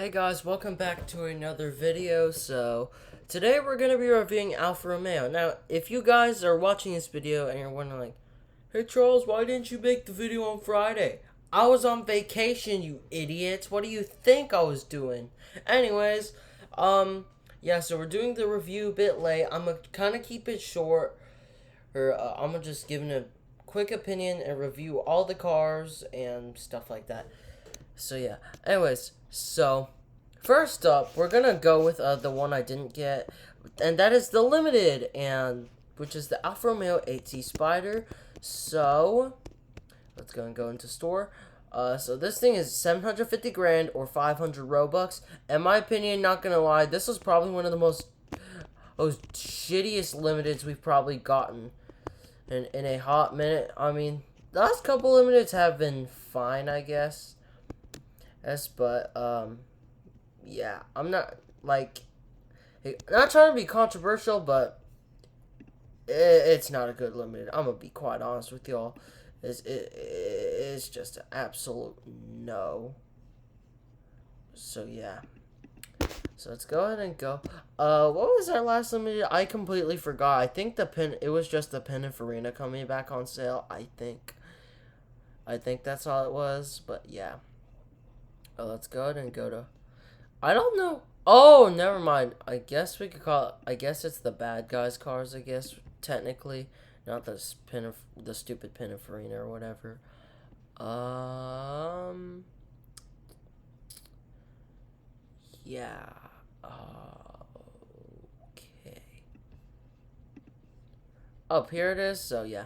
Hey guys, welcome back to another video. So, today we're going to be reviewing Alfa Romeo. Now, if you guys are watching this video and you're wondering like, hey Charles, why didn't you make the video on Friday? I was on vacation, you idiots. What do you think I was doing? Anyways, yeah, so we're doing the review a bit late. I'm going to kind of keep it short. I'm going to just give a quick opinion and review all the cars and stuff like that. So yeah. Anyways, so first up, we're gonna go with the one I didn't get, and that is the limited, and which is the Alfa Romeo 8T Spider. So let's go into store. So this thing is 750 grand or 500 Robux. In my opinion, not gonna lie, this was probably one of the most shittiest limiteds we've probably gotten in a hot minute. I mean, the last couple limiteds have been fine, I guess. Yes, but yeah, I'm not not trying to be controversial, but it's not a good limited. I'm gonna be quite honest with y'all. It's just an absolute no. So yeah. So let's go ahead and go. What was our last limited? I completely forgot. I think it was just the Pininfarina coming back on sale. I think that's all it was. But yeah. Let's go ahead and go to. I don't know. Oh, never mind. I guess we could call it. I guess it's the bad guys' cars. I guess technically, not the stupid Pininfarina or whatever. Yeah. Okay. Up here it is. So yeah.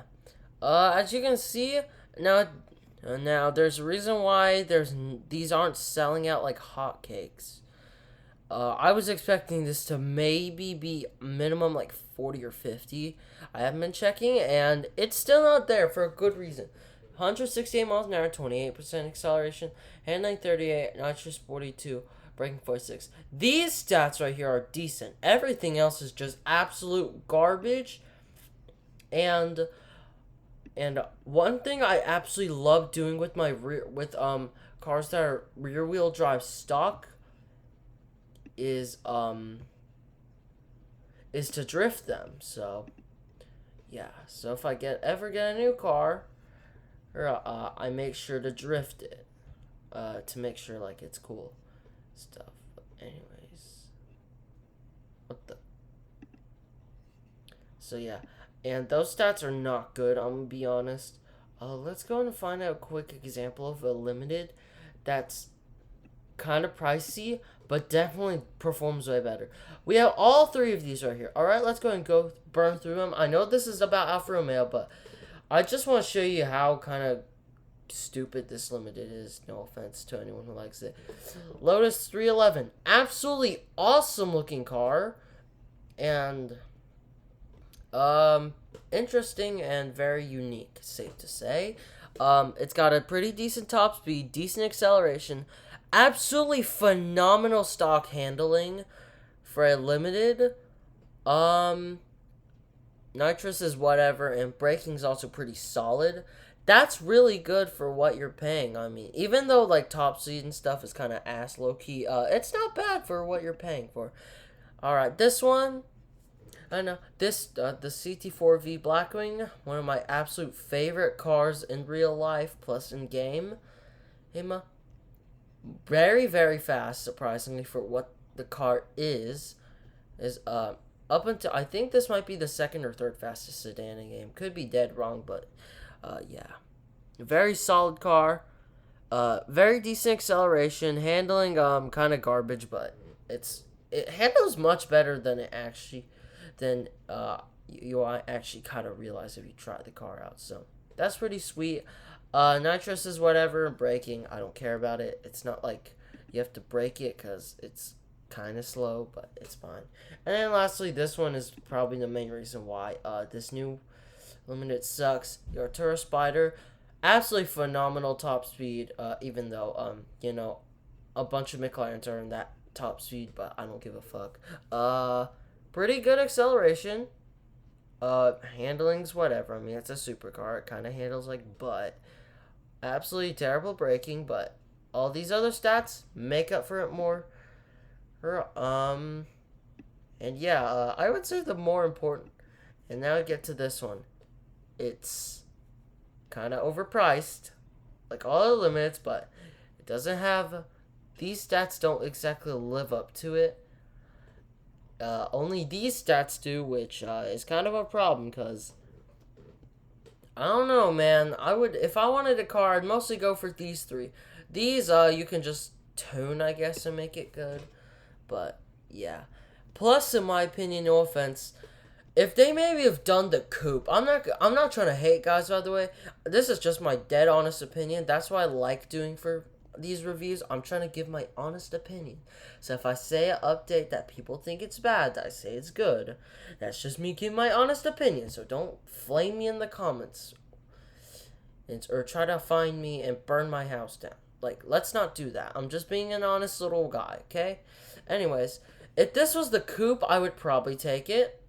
As you can see now. Now, there's a reason why these aren't selling out like hotcakes. I was expecting this to maybe be minimum like 40 or 50. I haven't been checking, and it's still not there for a good reason. 168 miles an hour, 28% acceleration, handling 38, nitrous 42, braking 46. These stats right here are decent. Everything else is just absolute garbage, and one thing I absolutely love doing with my cars that are rear wheel drive stock is to drift them. So yeah. So if I ever get a new car, I make sure to drift it, to make sure like it's cool stuff. But anyways, what the? So yeah. And those stats are not good, I'm going to be honest. Let's go and find out a quick example of a limited that's kind of pricey, but definitely performs way better. We have all three of these right here. Alright, let's go and go burn through them. I know this is about Alfa Romeo, but I just want to show you how kind of stupid this limited is. No offense to anyone who likes it. Lotus 311. Absolutely awesome looking car. And interesting and very unique, safe to say. It's got a pretty decent top speed, decent acceleration, absolutely phenomenal stock handling for a limited. Nitrous is whatever, and braking's also pretty solid. That's really good for what you're paying. I mean, even though like top speed and stuff is kind of ass low key, it's not bad for what you're paying for. All right, this one. I know this the CT4V Blackwing, one of my absolute favorite cars in real life plus in game. Very very fast, surprisingly for what the car is up until I think this might be the second or third fastest sedan in game. Could be dead wrong, but yeah, very solid car. Very decent acceleration, handling kind of garbage, but it handles much better than it actually. Then you actually kind of realize if you try the car out. So that's pretty sweet. Nitrous is whatever. Braking, I don't care about it. It's not like you have to brake it because it's kind of slow, but it's fine. And then lastly, this one is probably the main reason why this new limited sucks. Your Artura Spider, absolutely phenomenal top speed. Even though a bunch of McLarens are in that top speed, but I don't give a fuck. Pretty good acceleration. Handling's whatever. I mean, it's a supercar. It kind of handles like butt. Absolutely terrible braking, but all these other stats make up for it more. And yeah, I would say the more important. And now I get to this one. It's kind of overpriced, like all the limits, but it doesn't have. These stats don't exactly live up to it. Only these stats do, which is kind of a problem because I don't know, man. I would, if I wanted a car, I'd mostly go for these three. These you can just tune, I guess, and make it good. But yeah. Plus, in my opinion, no offense, if they maybe have done the coupe, I'm not trying to hate, guys. By the way, this is just my dead honest opinion. That's what I like doing for these reviews. I'm trying to give my honest opinion. So if I say an update that people think it's bad, I say it's good. That's just me giving my honest opinion. So don't flame me in the comments, or try to find me and burn my house down. Like, let's not do that. I'm just being an honest little guy, okay? Anyways, if this was the coupe, I would probably take it.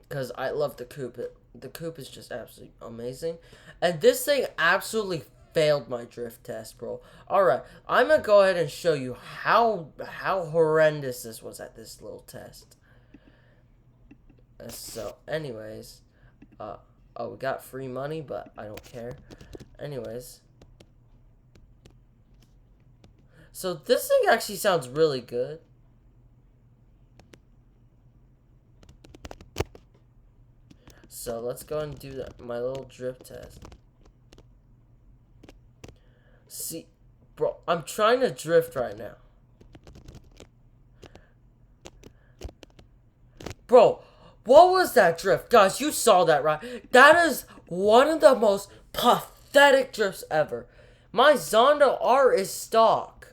Because I love the coupe. The coupe is just absolutely amazing. And this thing absolutely failed my drift test, bro. Alright, I'm going to go ahead and show you how horrendous this was at this little test. So, anyways. Oh, we got free money, but I don't care. Anyways. So, this thing actually sounds really good. So let's go and do my little drift test. See, bro, I'm trying to drift right now. Bro, what was that drift? Guys, you saw that, right? That is one of the most pathetic drifts ever. My Zonda R is stock.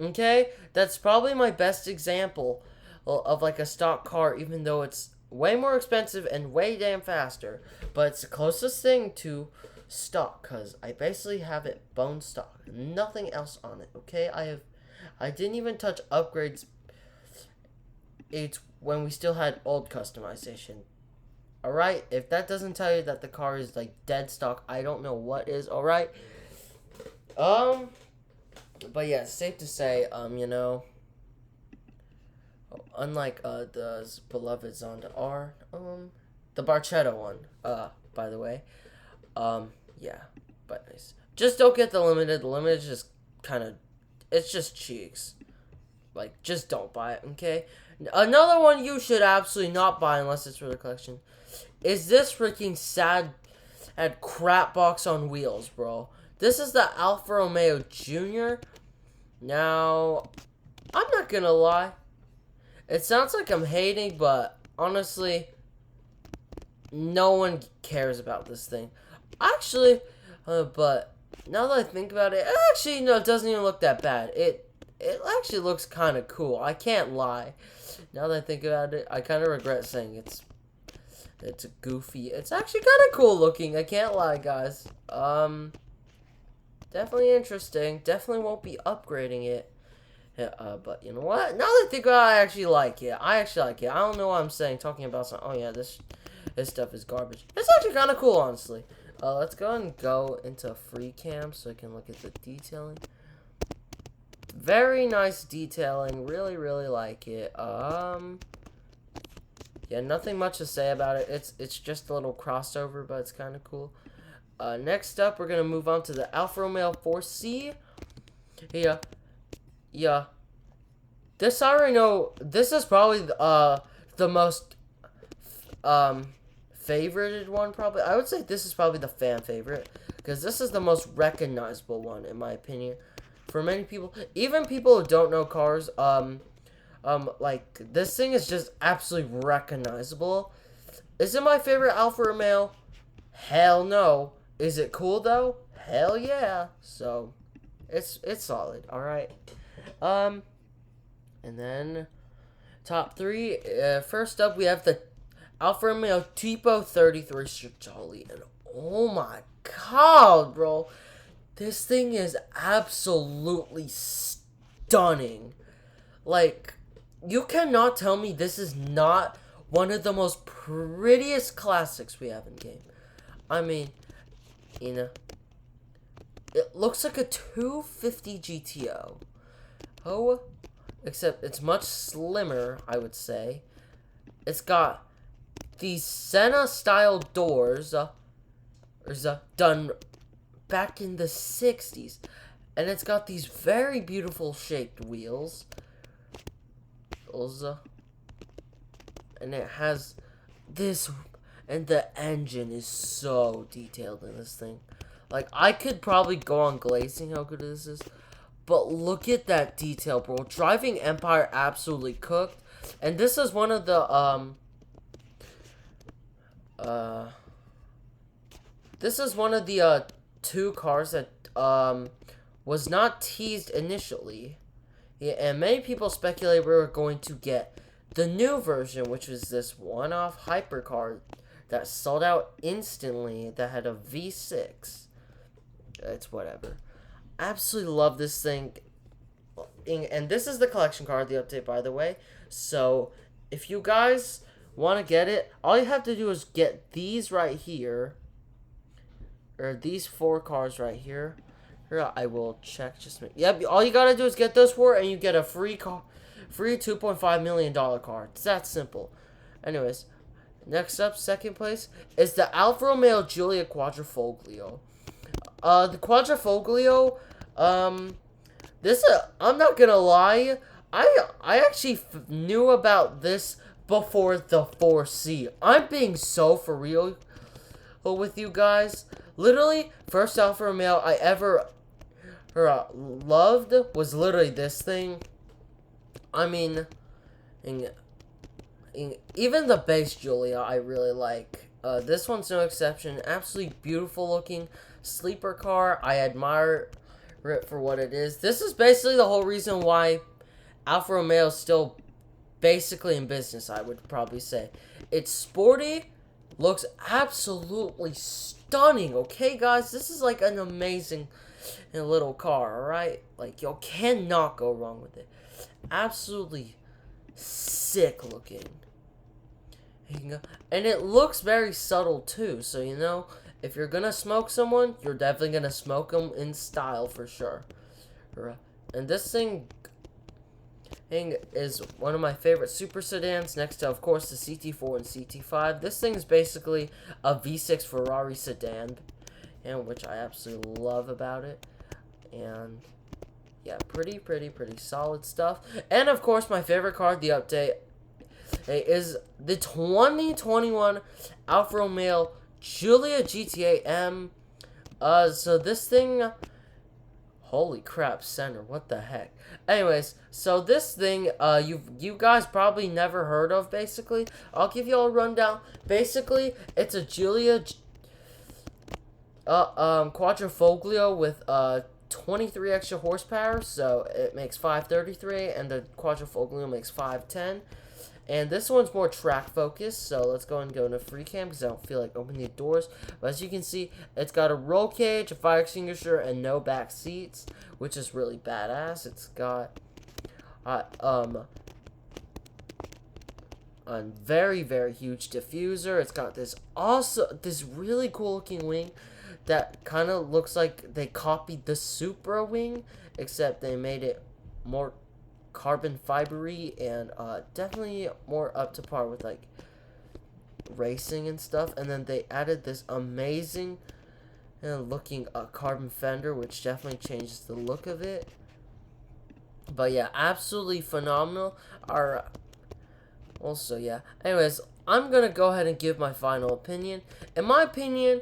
Okay? That's probably my best example of like a stock car, even though it's way more expensive and way damn faster, but it's the closest thing to stock because I basically have it bone stock, nothing else on it. Okay, I didn't even touch upgrades. It's when we still had old customization. All right, if that doesn't tell you that the car is like dead stock, I don't know what is. All right, but yeah, it's safe to say, you know. Unlike the beloved Zonda R, the Barchetto one, by the way, yeah, but nice. Just don't get the limited. The limited is just kind of, it's just cheeks. Like, just don't buy it, okay? Another one you should absolutely not buy unless it's for the collection is this freaking sad crap box on wheels, bro. This is the Alfa Romeo Jr. Now, I'm not gonna lie. It sounds like I'm hating, but honestly, no one cares about this thing. Actually, but now that I think about it, actually, no, it doesn't even look that bad. It actually looks kind of cool. I can't lie. Now that I think about it, I kind of regret saying it's goofy. It's actually kind of cool looking. I can't lie, guys. Definitely interesting. Definitely won't be upgrading it. Yeah, but you know what? Now that I think about it, I actually like it. I don't know what I'm saying, talking about some. Oh yeah, this stuff is garbage. It's actually kind of cool, honestly. Let's go into free cam so I can look at the detailing. Very nice detailing. Really, really like it. Yeah, nothing much to say about it. It's just a little crossover, but it's kind of cool. Next up, we're gonna move on to the Alfa Romeo 4C. Yeah, this I already know. This is probably the most favorited one. Probably, I would say this is probably the fan favorite because this is the most recognizable one in my opinion. For many people, even people who don't know cars, like this thing is just absolutely recognizable. Is it my favorite Alfa Romeo? Hell no. Is it cool though? Hell yeah. So, it's solid. All right. And then top three. First up, we have the Alfa Romeo Tipo 33 Stradale, and oh my god, bro, this thing is absolutely stunning. Like, you cannot tell me this is not one of the most prettiest classics we have in game. I mean, you know, It looks like a 250 GTO. Oh, except it's much slimmer, I would say. It's got these Senna-style doors, done back in the 60s. And it's got these very beautiful shaped wheels. And it has this, and the engine is so detailed in this thing. Like, I could probably go on glazing how good this is. But look at that detail, bro. Driving Empire absolutely cooked. And this is one of the, this is one of the, two cars that, was not teased initially. Yeah, and many people speculate we were going to get the new version, which was this one-off hypercar that sold out instantly that had a V6. It's whatever. Absolutely love this thing. And this is the collection card, the update, by the way. So, if you guys want to get it, all you have to do is get these right here. Or these 4 cars right here. Here, I will check. Yep, all you gotta do is get those 4, and you get a free $2.5 million card. It's that simple. Anyways, next up, second place, is the Alfa Romeo Giulia Quadrifoglio. The Quadrifoglio, this, I'm not gonna lie, I actually knew about this before the 4C. I'm being so for real with you guys. Literally, first Alfa Romeo I ever loved was literally this thing. I mean, even the base Giulia I really like. This one's no exception. Absolutely beautiful looking sleeper car. I admire it for what it is. This is basically the whole reason why Alfa Romeo is still basically in business, I would probably say. It's sporty, looks absolutely stunning, okay, guys? This is like an amazing little car, alright? Like, you cannot go wrong with it. Absolutely sick looking. And it looks very subtle, too. So, you know, if you're gonna smoke someone, you're definitely gonna smoke them in style, for sure. And this thing is one of my favorite super sedans, next to, of course, the CT4 and CT5. This thing is basically a V6 Ferrari sedan, and which I absolutely love about it. And yeah, pretty solid stuff. And of course, my favorite car, the update, is the 2021 Alfa Romeo Giulia GTA M. So this thing, holy crap, center, what the heck. Anyways, so this thing, you guys probably never heard of, basically. I'll give you all a rundown. Basically, it's a Giulia Quadrifoglio with 23 extra horsepower, so it makes 533, and the Quadrifoglio makes 510. And this one's more track focused, so let's go and go into free cam because I don't feel like opening the doors. But as you can see, it's got a roll cage, a fire extinguisher, and no back seats, which is really badass. It's got a very huge diffuser. It's got this really cool looking wing that kind of looks like they copied the Supra wing, except they made it more carbon fibery and definitely more up to par with like racing and stuff. And then they added this amazing looking carbon fender, which definitely changes the look of it. But yeah, absolutely phenomenal. Also, yeah. Anyways, I'm gonna go ahead and give my final opinion. In my opinion,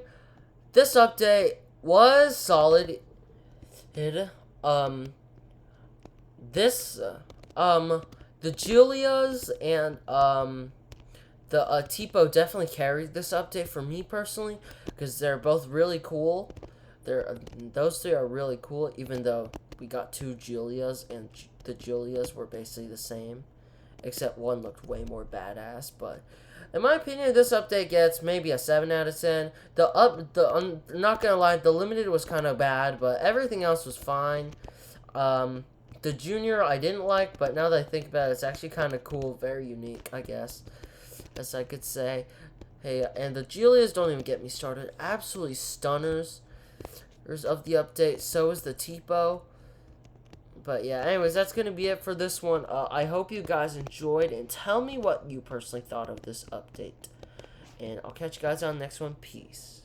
this update was solid. The Giulias and the Tipo definitely carried this update for me personally, because they're both really cool. Those 3 are really cool, even though we got 2 Giulias and the Giulias were basically the same, except one looked way more badass. But in my opinion, this update gets maybe a 7 out of 10. I'm not gonna lie, the limited was kind of bad, but everything else was fine. The Junior I didn't like, but now that I think about it, it's actually kind of cool, very unique, I guess, as I could say. Hey, and the Giulias, don't even get me started. Absolutely stunners. of the update. So is the TPO. But yeah, anyways, that's going to be it for this one. I hope you guys enjoyed, and tell me what you personally thought of this update. And I'll catch you guys on the next one. Peace.